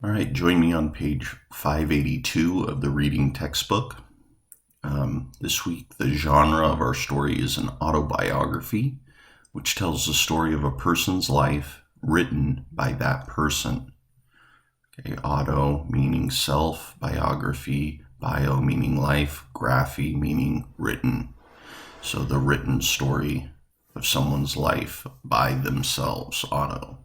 All right, join me on page 582 of the reading textbook. This week, the genre of our story is an autobiography, which tells the story of a person's life written by that person. Okay, auto meaning self, biography, bio meaning life, graphy meaning written. So the written story of someone's life by themselves, auto.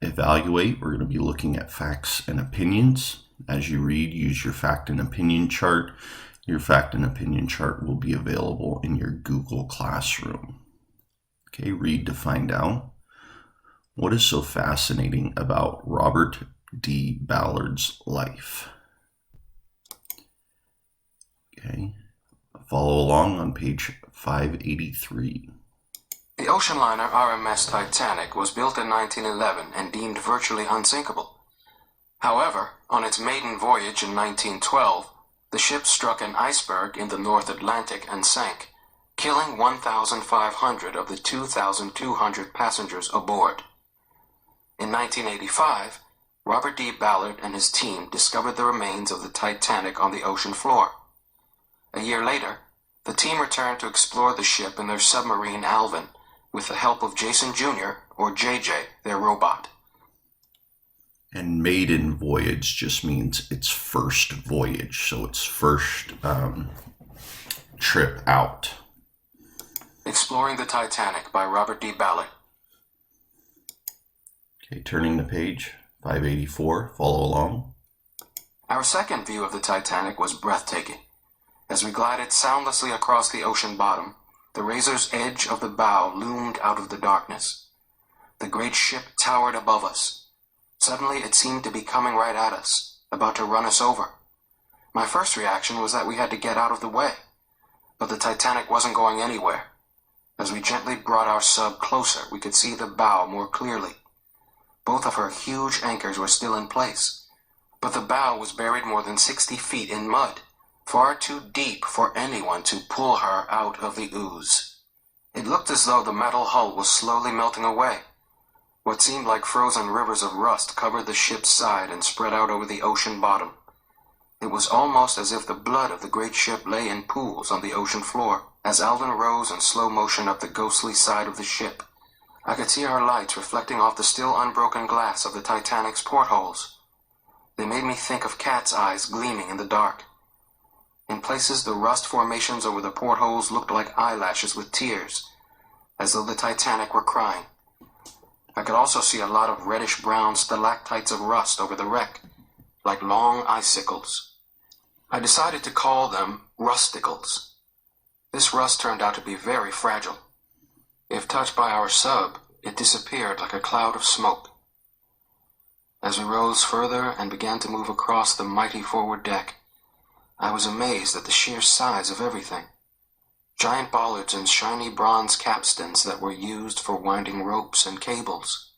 Evaluate, we're going to be looking at facts and opinions. As you read, use your fact and opinion chart. Your fact and opinion chart will be available in your Google Classroom. Okay, read to find out. What is so fascinating about Robert D. Ballard's life? Okay, follow along on page 583. The ocean liner RMS Titanic was built in 1911 and deemed virtually unsinkable. However, on its maiden voyage in 1912, the ship struck an iceberg in the North Atlantic and sank, killing 1,500 of the 2,200 passengers aboard. In 1985, Robert D. Ballard and his team discovered the remains of the Titanic on the ocean floor. A year later, the team returned to explore the ship in their submarine Alvin, with the help of Jason Jr., or JJ, their robot. And maiden voyage just means its first voyage, so its first trip out. Exploring the Titanic by Robert D. Ballard. Okay, turning the page, 584, follow along. Our second view of the Titanic was breathtaking. As we glided soundlessly across the ocean bottom, the razor's edge of the bow loomed out of the darkness. The great ship towered above us. Suddenly it seemed to be coming right at us, about to run us over. My first reaction was that we had to get out of the way, but the Titanic wasn't going anywhere. As we gently brought our sub closer, we could see the bow more clearly. Both of her huge anchors were still in place, but the bow was buried more than 60 feet in mud, far too deep for anyone to pull her out of the ooze. It looked as though the metal hull was slowly melting away. What seemed like frozen rivers of rust covered the ship's side and spread out over the ocean bottom. It was almost as if the blood of the great ship lay in pools on the ocean floor. As Alvin rose in slow motion up the ghostly side of the ship, I could see our lights reflecting off the still unbroken glass of the Titanic's portholes. They made me think of cat's eyes gleaming in the dark. In places, the rust formations over the portholes looked like eyelashes with tears, as though the Titanic were crying. I could also see a lot of reddish-brown stalactites of rust over the wreck, like long icicles. I decided to call them rusticles. This rust turned out to be very fragile. If touched by our sub, it disappeared like a cloud of smoke. As we rose further and began to move across the mighty forward deck, I was amazed at the sheer size of everything. Giant bollards and shiny bronze capstans that were used for winding ropes and cables.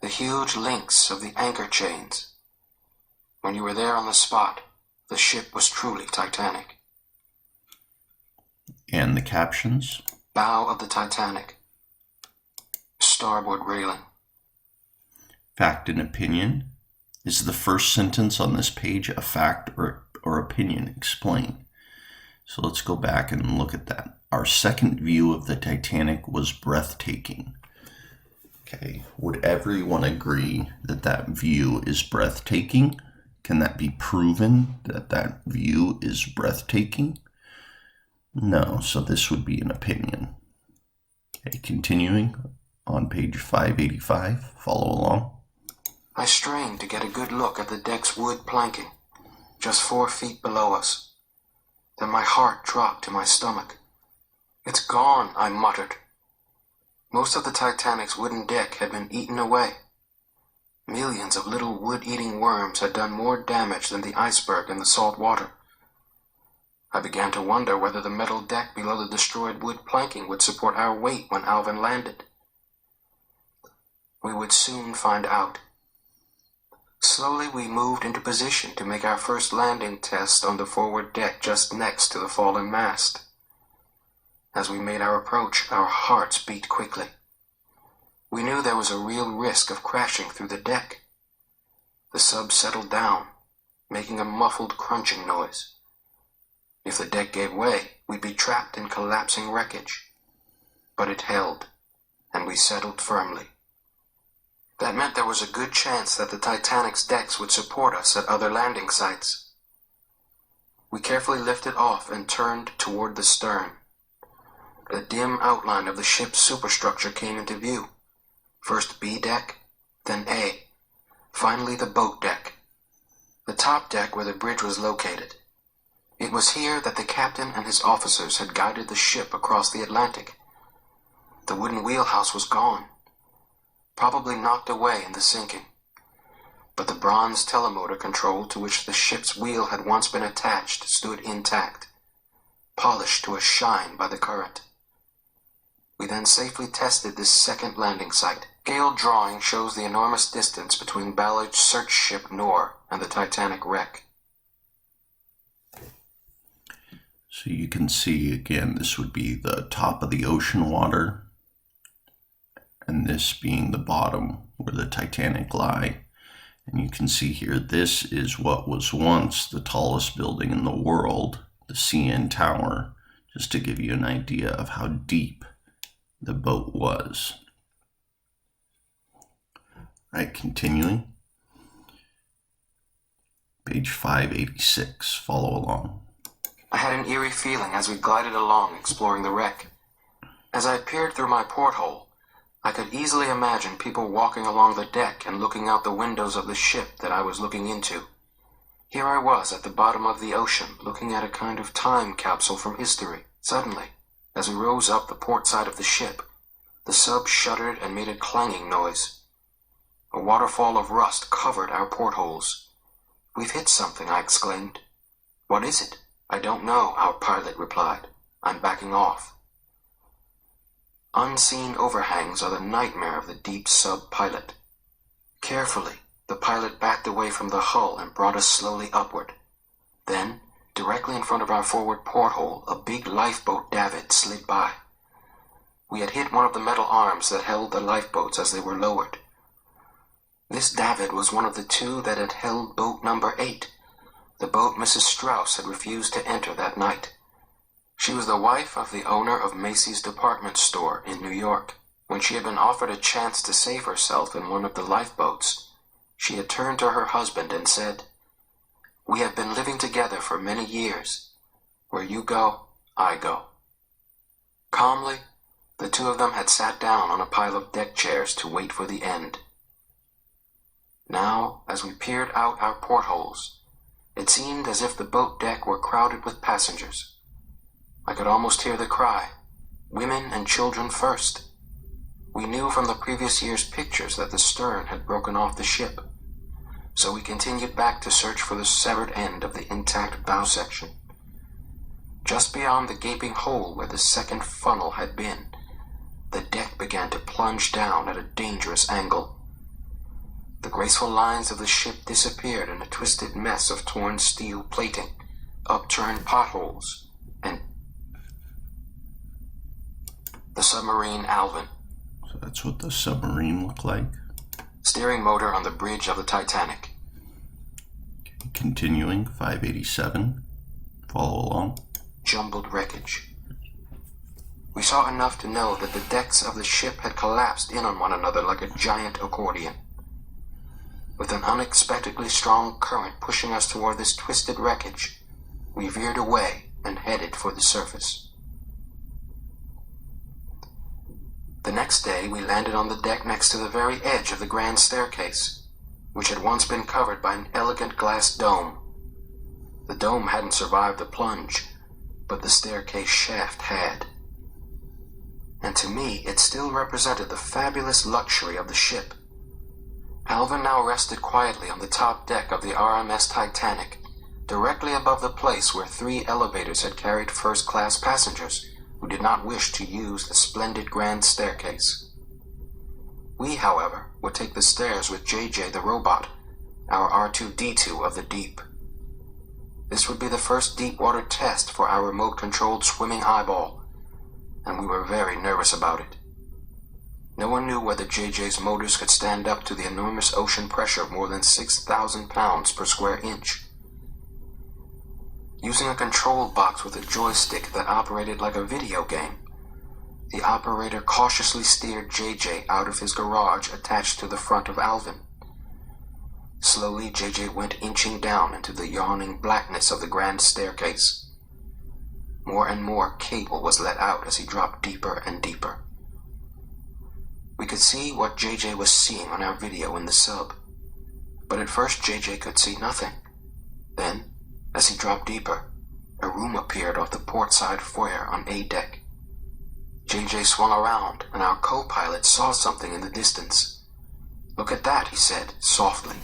The huge links of the anchor chains. When you were there on the spot, the ship was truly Titanic. And the captions? Bow of the Titanic. Starboard railing. Fact and opinion. Is the first sentence on this page a fact or opinion? Explain. So let's go back and look at that. Our second view of the Titanic was breathtaking. Okay, would everyone agree that that view is breathtaking? Can that be proven that that view is breathtaking? No, so this would be an opinion. Okay, continuing on page 585, follow along. I strained to get a good look at the deck's wood planking, just 4 feet below us. Then my heart dropped to my stomach. "It's gone," I muttered. Most of the Titanic's wooden deck had been eaten away. Millions of little wood-eating worms had done more damage than the iceberg in the salt water. I began to wonder whether the metal deck below the destroyed wood planking would support our weight when Alvin landed. We would soon find out. Slowly we moved into position to make our first landing test on the forward deck just next to the fallen mast. As we made our approach, our hearts beat quickly. We knew there was a real risk of crashing through the deck. The sub settled down, making a muffled crunching noise. If the deck gave way, we'd be trapped in collapsing wreckage. But it held, and we settled firmly. That meant there was a good chance that the Titanic's decks would support us at other landing sites. We carefully lifted off and turned toward the stern. The dim outline of the ship's superstructure came into view. First B deck, then A, finally the boat deck. The top deck where the bridge was located. It was here that the captain and his officers had guided the ship across the Atlantic. The wooden wheelhouse was gone, probably knocked away in the sinking. But the bronze telemotor control to which the ship's wheel had once been attached stood intact, polished to a shine by the current. We then safely tested this second landing site. Scale drawing shows the enormous distance between Ballard's search ship Nor and the Titanic wreck. So you can see, again, this would be the top of the ocean water, and this being the bottom where the Titanic lie. And you can see here, this is what was once the tallest building in the world, the CN Tower, just to give you an idea of how deep the boat was. Right, continuing. Page 586, follow along. I had an eerie feeling as we glided along exploring the wreck. As I peered through my porthole, I could easily imagine people walking along the deck and looking out the windows of the ship that I was looking into. Here I was at the bottom of the ocean, looking at a kind of time capsule from history. Suddenly, as we rose up the port side of the ship, the sub shuddered and made a clanging noise. A waterfall of rust covered our portholes. "We've hit something," I exclaimed. "What is it?" "I don't know," our pilot replied. "I'm backing off." Unseen overhangs are the nightmare of the deep sub pilot. Carefully, the pilot backed away from the hull and brought us slowly upward. Then, directly in front of our forward porthole, a big lifeboat davit slid by. We had hit one of the metal arms that held the lifeboats as they were lowered. This davit was one of the two that had held boat number 8, the boat Mrs. Strauss had refused to enter that night. She was the wife of the owner of Macy's department store in New York. When she had been offered a chance to save herself in one of the lifeboats, she had turned to her husband and said, "We have been living together for many years. Where you go, I go." Calmly, the two of them had sat down on a pile of deck chairs to wait for the end. Now, as we peered out our portholes, it seemed as if the boat deck were crowded with passengers. I could almost hear the cry, "Women and children first." We knew from the previous year's pictures that the stern had broken off the ship, so we continued back to search for the severed end of the intact bow section. Just beyond the gaping hole where the second funnel had been, the deck began to plunge down at a dangerous angle. The graceful lines of the ship disappeared in a twisted mess of torn steel plating, upturned potholes, and the submarine Alvin. So that's what the submarine looked like. Steering motor on the bridge of the Titanic. Okay, continuing, 587, follow along. Jumbled wreckage. We saw enough to know that the decks of the ship had collapsed in on one another like a giant accordion. With an unexpectedly strong current pushing us toward this twisted wreckage, we veered away and headed for the surface. The next day, we landed on the deck next to the very edge of the grand staircase, which had once been covered by an elegant glass dome. The dome hadn't survived the plunge, but the staircase shaft had. And to me, it still represented the fabulous luxury of the ship. Alvin now rested quietly on the top deck of the RMS Titanic, directly above the place where 3 elevators had carried first-class passengers who did not wish to use the splendid grand staircase. We, however, would take the stairs with JJ the robot, our R2-D2 of the deep. This would be the first deep-water test for our remote-controlled swimming eyeball, and we were very nervous about it. No one knew whether JJ's motors could stand up to the enormous ocean pressure of more than 6,000 pounds per square inch. Using a control box with a joystick that operated like a video game, the operator cautiously steered JJ out of his garage attached to the front of Alvin. Slowly, JJ went inching down into the yawning blackness of the grand staircase. More and more cable was let out as he dropped deeper and deeper. We could see what JJ was seeing on our video in the sub, but at first JJ could see nothing. Then, as he dropped deeper, a room appeared off the port side foyer on A deck. JJ swung around, and our co-pilot saw something in the distance. "Look at that," he said, softly.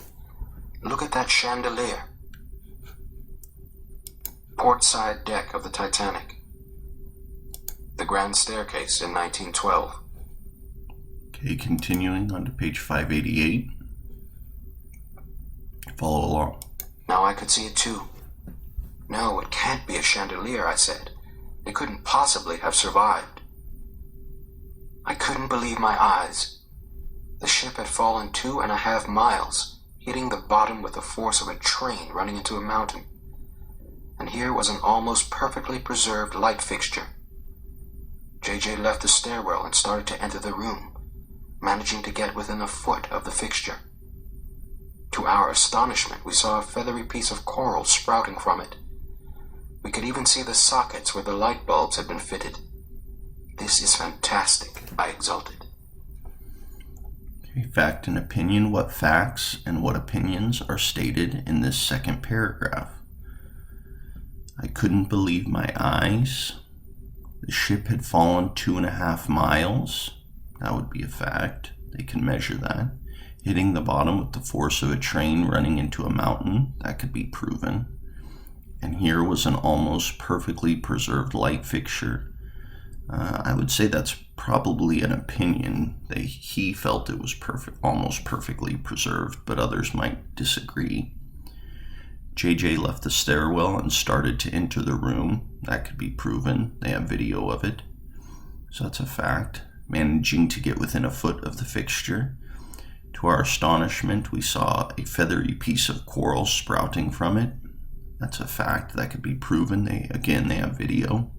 "Look at that chandelier." Port side deck of the Titanic. The grand staircase in 1912. Okay, continuing on to page 588. Follow along. Now I could see it too. "No, it can't be a chandelier," I said. "It couldn't possibly have survived." I couldn't believe my eyes. The ship had fallen 2.5 miles, hitting the bottom with the force of a train running into a mountain. And here was an almost perfectly preserved light fixture. JJ left the stairwell and started to enter the room, managing to get within a foot of the fixture. To our astonishment, we saw a feathery piece of coral sprouting from it. We could even see the sockets where the light bulbs had been fitted. "This is fantastic," I exulted. Okay, fact and opinion. What facts and what opinions are stated in this second paragraph? I couldn't believe my eyes. The ship had fallen 2.5 miles. That would be a fact. They can measure that. Hitting the bottom with the force of a train running into a mountain. That could be proven. And here was an almost perfectly preserved light fixture. I would say that's probably an opinion. He felt it was almost perfectly preserved, but others might disagree. JJ left the stairwell and started to enter the room. That could be proven. They have video of it. So that's a fact. Managing to get within a foot of the fixture. To our astonishment, we saw a feathery piece of coral sprouting from it. That's a fact. That could be proven. They have video.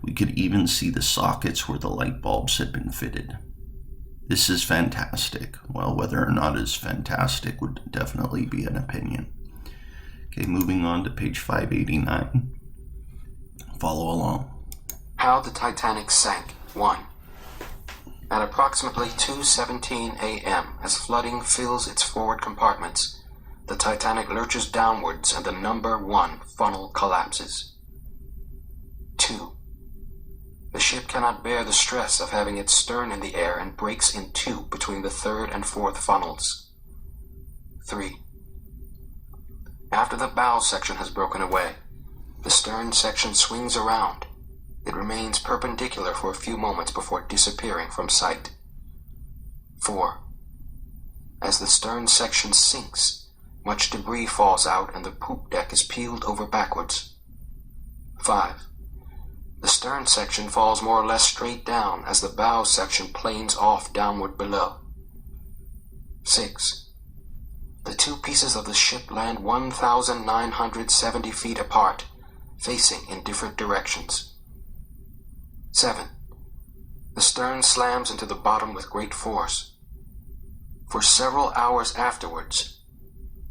We could even see the sockets where the light bulbs had been fitted. This is fantastic. Well, whether or not it's fantastic would definitely be an opinion. Okay, moving on to page 589. Follow along. How the Titanic sank. 1. At approximately 2:17 a.m., as flooding fills its forward compartments, the Titanic lurches downwards and the number 1 funnel collapses. 2. The ship cannot bear the stress of having its stern in the air and breaks in two between the third and fourth funnels. 3. After the bow section has broken away, the stern section swings around. It remains perpendicular for a few moments before disappearing from sight. 4. As the stern section sinks, much debris falls out and the poop deck is peeled over backwards. 5. The stern section falls more or less straight down as the bow section planes off downward below. 6. The two pieces of the ship land 1,970 feet apart, facing in different directions. 7. The stern slams into the bottom with great force. For several hours afterwards,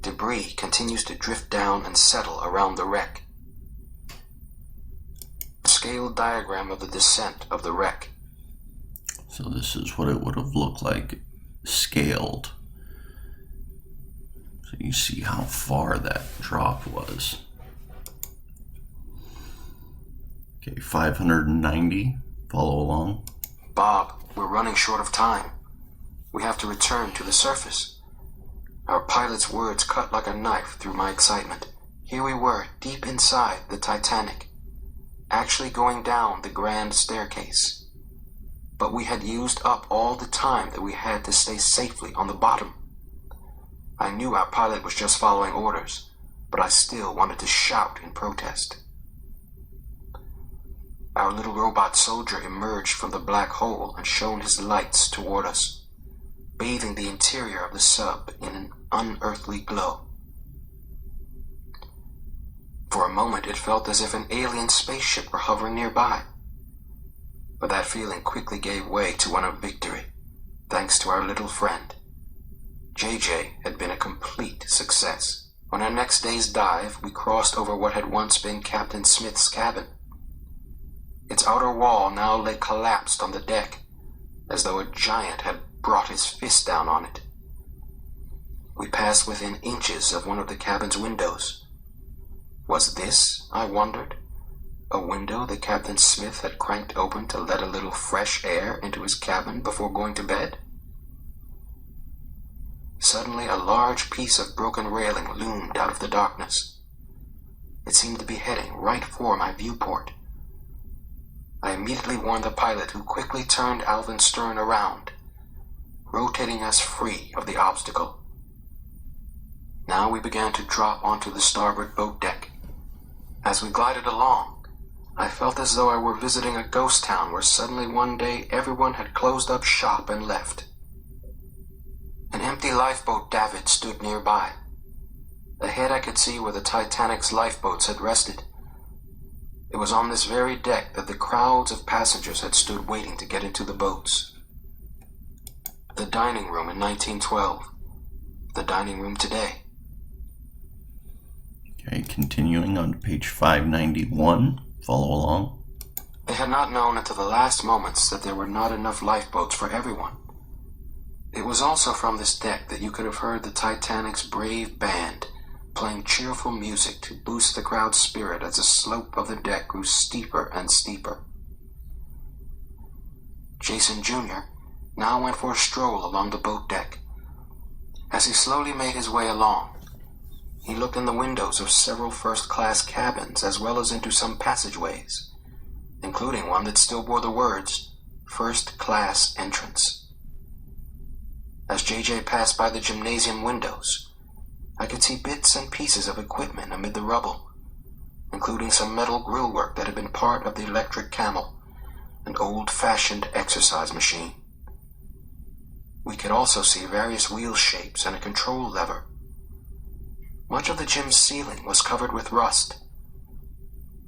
debris continues to drift down and settle around the wreck. Scale diagram of the descent of the wreck. So this is what it would have looked like scaled. So you see how far that drop was. Okay, 590. Follow along. Bob, we're running short of time. We have to return to the surface. Our pilot's words cut like a knife through my excitement. Here we were, deep inside the Titanic, actually going down the grand staircase. But we had used up all the time that we had to stay safely on the bottom. I knew our pilot was just following orders, but I still wanted to shout in protest. our little robot soldier emerged from the black hole and shone his lights toward us, bathing the interior of the sub in an unearthly glow. For a moment it felt as if an alien spaceship were hovering nearby, but that feeling quickly gave way to one of victory, thanks to our little friend. JJ had been a complete success. On our next day's dive, we crossed over what had once been Captain Smith's cabin. Its outer wall now lay collapsed on the deck, as though a giant had brought his fist down on it. We passed within inches of one of the cabin's windows. Was this, I wondered, a window that Captain Smith had cranked open to let a little fresh air into his cabin before going to bed? Suddenly, a large piece of broken railing loomed out of the darkness. It seemed to be heading right for my viewport. I immediately warned the pilot, who quickly turned Alvin's stern around, rotating us free of the obstacle. Now we began to drop onto the starboard boat deck. As we glided along, I felt as though I were visiting a ghost town where suddenly one day everyone had closed up shop and left. An empty lifeboat davit stood nearby. Ahead I could see where the Titanic's lifeboats had rested. It was on this very deck that the crowds of passengers had stood waiting to get into the boats. The dining room in 1912. The dining room today. Okay, continuing on page 591. Follow along. They had not known until the last moments that there were not enough lifeboats for everyone. It was also from this deck that you could have heard the Titanic's brave band playing cheerful music to boost the crowd's spirit as the slope of the deck grew steeper and steeper. Jason Jr. now went for a stroll along the boat deck. As he slowly made his way along, he looked in the windows of several first-class cabins as well as into some passageways, including one that still bore the words, "First Class Entrance." As JJ passed by the gymnasium windows, I could see bits and pieces of equipment amid the rubble, including some metal grillwork that had been part of the electric camel, an old-fashioned exercise machine. We could also see various wheel shapes and a control lever. Much of the gym's ceiling was covered with rust.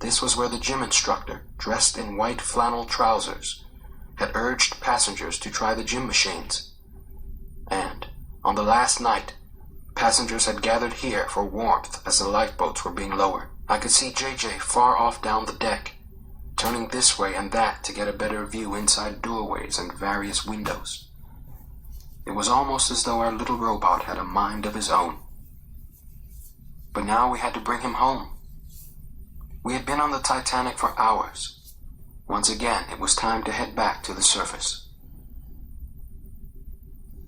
This was where the gym instructor, dressed in white flannel trousers, had urged passengers to try the gym machines. And, on the last night, passengers had gathered here for warmth as the lifeboats were being lowered. I could see JJ far off down the deck, turning this way and that to get a better view inside doorways and various windows. It was almost as though our little robot had a mind of his own. But now we had to bring him home. We had been on the Titanic for hours. Once again, it was time to head back to the surface.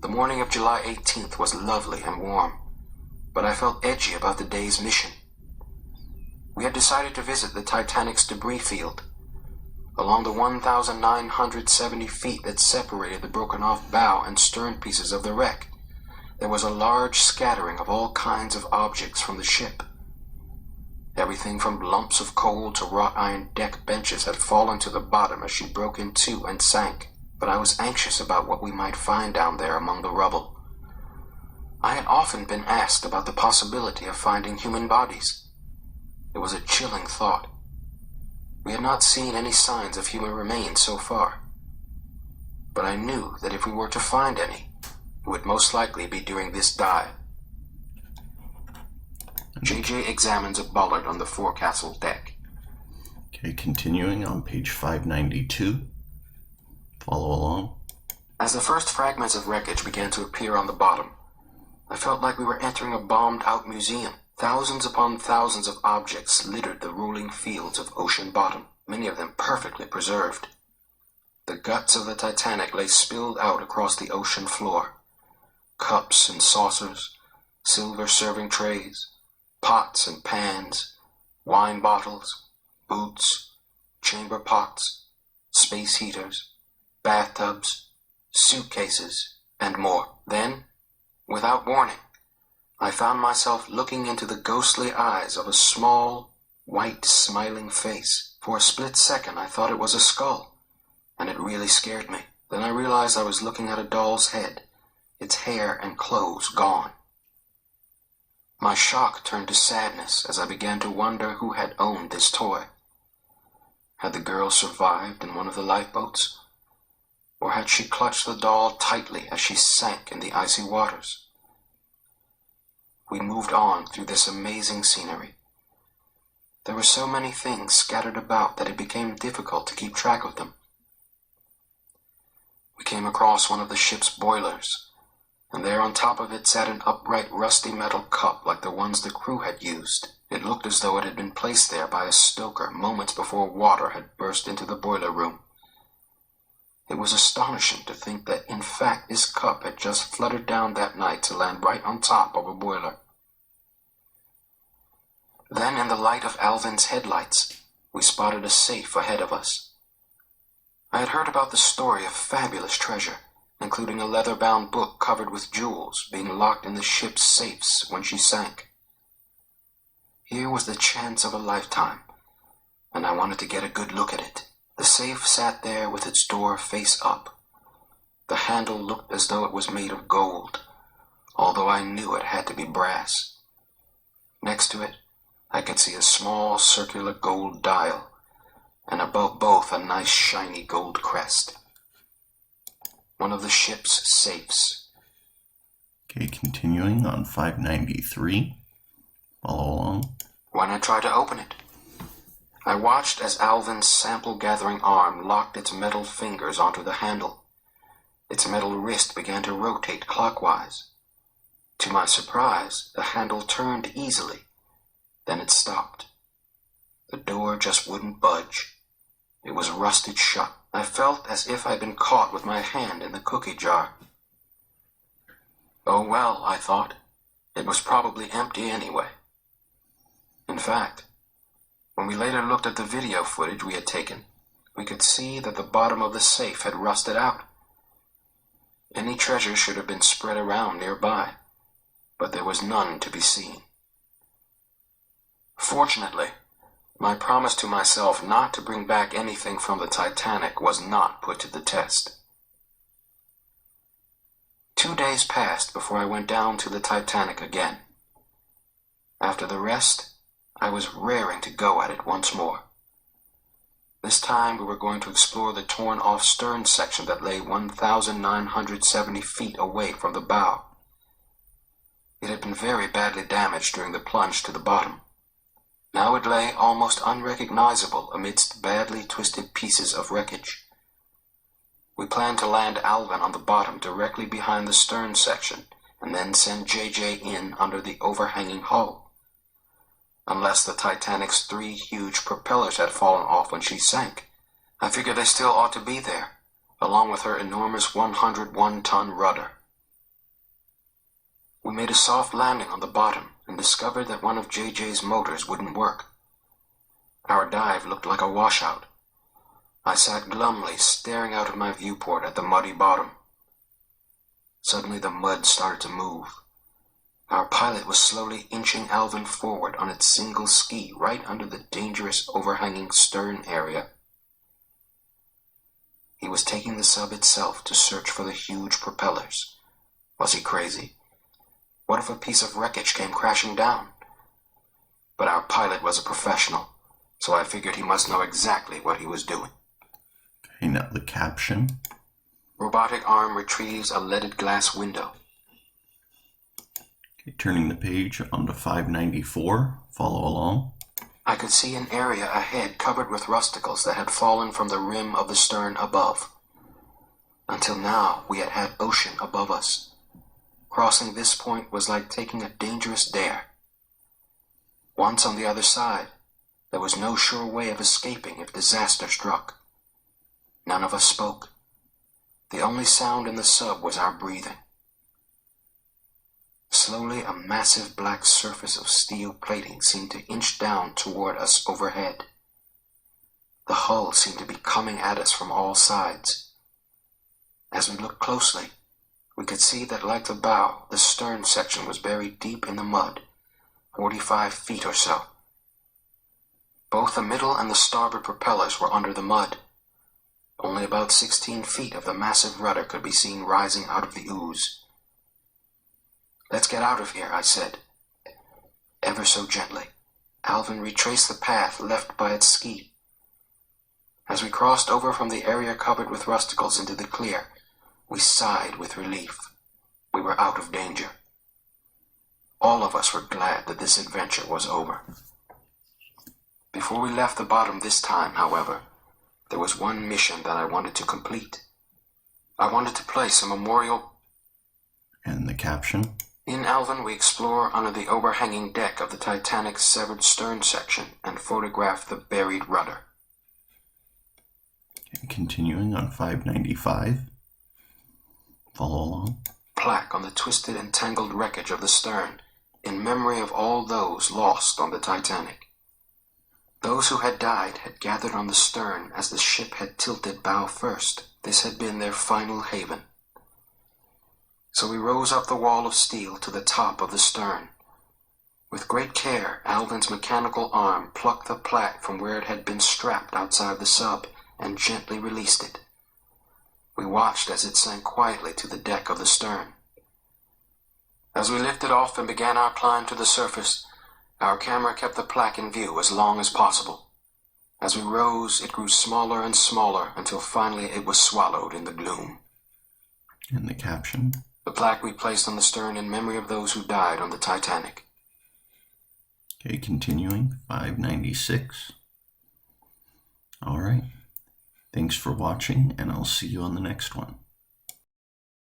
The morning of July 18th was lovely and warm, but I felt edgy about the day's mission. We had decided to visit the Titanic's debris field. Along the 1,970 feet that separated the broken-off bow and stern pieces of the wreck, there was a large scattering of all kinds of objects from the ship. Everything from lumps of coal to wrought iron deck benches had fallen to the bottom as she broke in two and sank. But I was anxious about what we might find down there among the rubble. I had often been asked about the possibility of finding human bodies. It was a chilling thought. We had not seen any signs of human remains so far. But I knew that if we were to find any, it would most likely be during this dive. JJ examines a Ballard on the forecastle deck. Okay, continuing on page 592. Follow along. As the first fragments of wreckage began to appear on the bottom, I felt like we were entering a bombed-out museum. Thousands upon thousands of objects littered the rolling fields of ocean bottom, many of them perfectly preserved. The guts of the Titanic lay spilled out across the ocean floor. Cups and saucers, silver serving trays, pots and pans, wine bottles, boots, chamber pots, space heaters, bathtubs, suitcases, and more. Then, without warning, I found myself looking into the ghostly eyes of a small, white, smiling face. For a split second, I thought it was a skull, and it really scared me. Then I realized I was looking at a doll's head, its hair and clothes gone. My shock turned to sadness as I began to wonder who had owned this toy. Had the girl survived in one of the lifeboats? Or had she clutched the doll tightly as she sank in the icy waters? We moved on through this amazing scenery. There were so many things scattered about that it became difficult to keep track of them. We came across one of the ship's boilers, and there on top of it sat an upright rusty metal cup like the ones the crew had used. It looked as though it had been placed there by a stoker moments before water had burst into the boiler room. It was astonishing to think that, in fact, this cup had just fluttered down that night to land right on top of a boiler. Then, in the light of Alvin's headlights, we spotted a safe ahead of us. I had heard about the story of fabulous treasure, including a leather-bound book covered with jewels being locked in the ship's safes when she sank. Here was the chance of a lifetime, and I wanted to get a good look at it. The safe sat there with its door face up. The handle looked as though it was made of gold, although I knew it had to be brass. Next to it, I could see a small circular gold dial, and above both a nice shiny gold crest. One of the ship's safes. Okay, continuing on 593. Follow along. When I tried to open it, I watched as Alvin's sample-gathering arm locked its metal fingers onto the handle. Its metal wrist began to rotate clockwise. To my surprise, the handle turned easily. Then it stopped. The door just wouldn't budge. It was rusted shut. I felt as if I'd been caught with my hand in the cookie jar. Oh well, I thought. It was probably empty anyway. In fact, when we later looked at the video footage we had taken, we could see that the bottom of the safe had rusted out. Any treasure should have been spread around nearby, but there was none to be seen. Fortunately, my promise to myself not to bring back anything from the Titanic was not put to the test. 2 days passed before I went down to the Titanic again. After the rest, I was raring to go at it once more. This time we were going to explore the torn-off stern section that lay 1,970 feet away from the bow. It had been very badly damaged during the plunge to the bottom. Now it lay almost unrecognizable amidst badly twisted pieces of wreckage. We planned to land Alvin on the bottom directly behind the stern section and then send JJ in under the overhanging hull. Unless the Titanic's 3 huge propellers had fallen off when she sank, I figured they still ought to be there, along with her enormous 101-ton rudder. We made a soft landing on the bottom and discovered that one of JJ's motors wouldn't work. Our dive looked like a washout. I sat glumly staring out of my viewport at the muddy bottom. Suddenly the mud started to move. Our pilot was slowly inching Alvin forward on its single ski right under the dangerous overhanging stern area. He was taking the sub itself to search for the huge propellers. Was he crazy? What if a piece of wreckage came crashing down? But our pilot was a professional, so I figured he must know exactly what he was doing. Okay, now the caption. Robotic arm retrieves a leaded glass window. Okay, turning the page onto 594. Follow along. I could see an area ahead covered with rusticles that had fallen from the rim of the stern above. Until now, we had had ocean above us. Crossing this point was like taking a dangerous dare. Once on the other side, there was no sure way of escaping if disaster struck. None of us spoke. The only sound in the sub was our breathing. Slowly, a massive black surface of steel plating seemed to inch down toward us overhead. The hull seemed to be coming at us from all sides. As we looked closely, we could see that, like the bow, the stern section was buried deep in the mud, 45 feet or so. Both the middle and the starboard propellers were under the mud. Only about 16 feet of the massive rudder could be seen rising out of the ooze. "Let's get out of here," I said. Ever so gently, Alvin retraced the path left by its ski. As we crossed over from the area covered with rusticles into the clear, we sighed with relief. We were out of danger. All of us were glad that this adventure was over. Before we left the bottom this time, however, there was one mission that I wanted to complete. I wanted to place a memorial. And the caption. In Alvin, we explore under the overhanging deck of the Titanic's severed stern section and photograph the buried rudder. Okay, continuing on 595. Follow along. Plaque on the twisted and tangled wreckage of the stern, in memory of all those lost on the Titanic. Those who had died had gathered on the stern as the ship had tilted bow first. This had been their final haven. So we rose up the wall of steel to the top of the stern. With great care, Alvin's mechanical arm plucked the plaque from where it had been strapped outside the sub and gently released it. We watched as it sank quietly to the deck of the stern. As we lifted off and began our climb to the surface, our camera kept the plaque in view as long as possible. As we rose, it grew smaller and smaller until finally it was swallowed in the gloom. And the caption. The plaque we placed on the stern in memory of those who died on the Titanic. Okay, continuing, 596. All right. Thanks for watching, and I'll see you on the next one.